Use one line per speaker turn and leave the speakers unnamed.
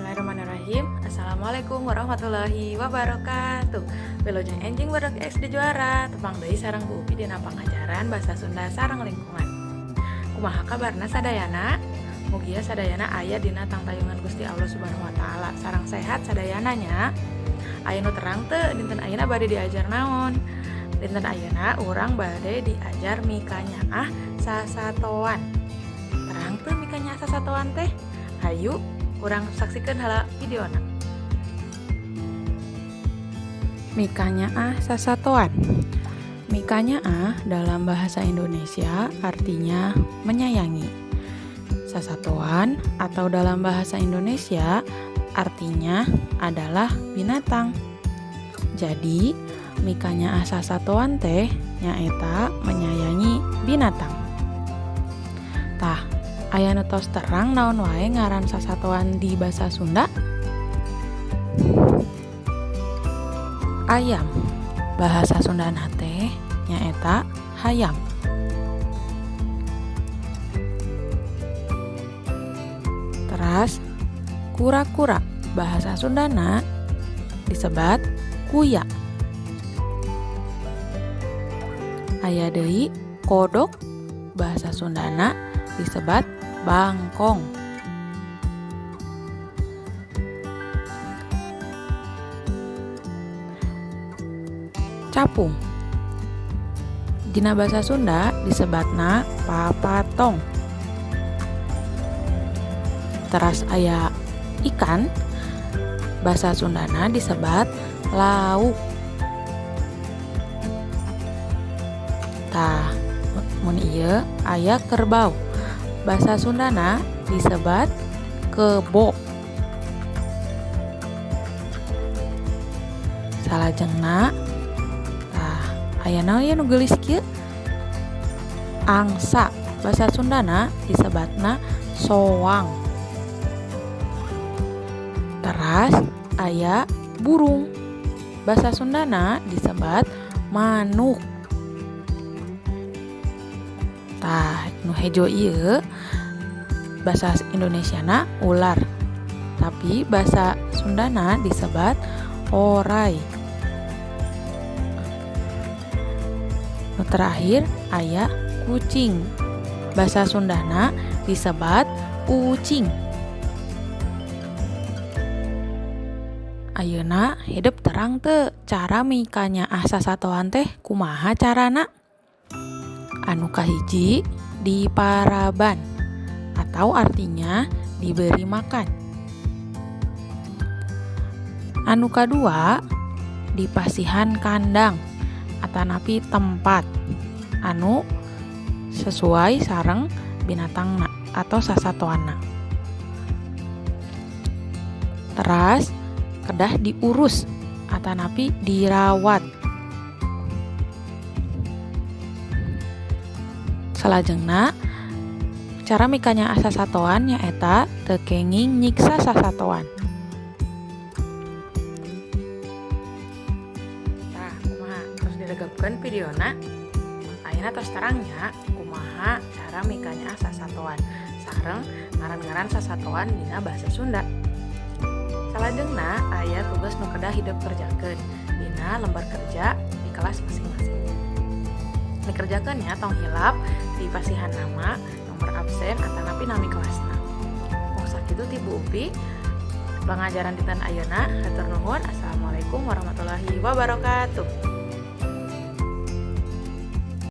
Bismillahirrahmanirrahim. Assalamualaikum warahmatullahi wabarakatuh. Wilujeng enjing badak SD juara. Tepang deui sareng Bu Upi dina pangajaran Basa Sunda sareng lingkungan. Kumaha kabarna sadayana? Mugia sadayana aya dina tangtayungan Gusti Allah Subhanahu wa taala. Sareng sehat sadayana nya. Aya nu terang teu dinten ayeuna bade diajar naon? Dinten ayeuna urang bade diajar mika nyaah sasatoan. Terang teu mika nyaah sasatoan teh? Hayu urang saksikeun heula videona. Mika nyaah sasatoan. Mika nyaah dalam bahasa Indonesia artinya menyayangi. Sasatoan atau dalam bahasa Indonesia artinya adalah binatang. Jadi, mika nyaah sasatoan teh nyaeta menyayangi binatang. Tah, aya nu tos terang naon wae ngaran sasatoan di basa Sunda? Ayam. Bahasa Sundana teh nyaeta hayam. Teras kura-kura. Bahasa Sundana disebat kuya. Aya deui kodok. Bahasa Sundana disebat bangkong. Capung. Dina basa Sunda disebatna papatong. Teras aya ikan. Basa Sundana disebat lauk. Tah, mun ieu aya kerbau. Basa Sundana disebat kebo. Salajengna tah aya naon ye nu geulis kieu? Angsa. Basa Sundana disebatna soang. Teras aya burung. Basa Sundana disebat manuk. Tah, nu hejo ieu bahasa Indonesiana ular. Tapi bahasa Sundana disebat orai. Nu terakhir aya kucing. Bahasa Sundana disebat ucing. Ayeuna hidup terang teu cara mika nyaah sasatoan teh kumaha carana? Anu kahiji diparaban atau artinya diberi makan. Anu kadua dipasihan kandang atanapi tempat anu sesuai sareng binatangna atau sasatoanna. Teras kedah diurus atanapi dirawat. Salajengna cara mika nyaah sasatoan nyaeta teu kenging nyiksa sasatoan. Tah, kumaha terus diregepkeun videona? Ayeuna tos terangnya kumaha cara mika nyaah sasatoan sareng ngaran-ngaran sasatoan dina basa Sunda. Salajengna aya tugas nu kedah hidup kerjakeun dina lembar kerja di kelas masing-masing. Dikerjakeunnya tong hilap di pasihan nama, nomor absen, atanapi nami kelasna. Mung sakitu ti Bu Upi. Pangajaran dinten ayeuna hatur nuhun. Assalamualaikum warahmatullahi wabarakatuh.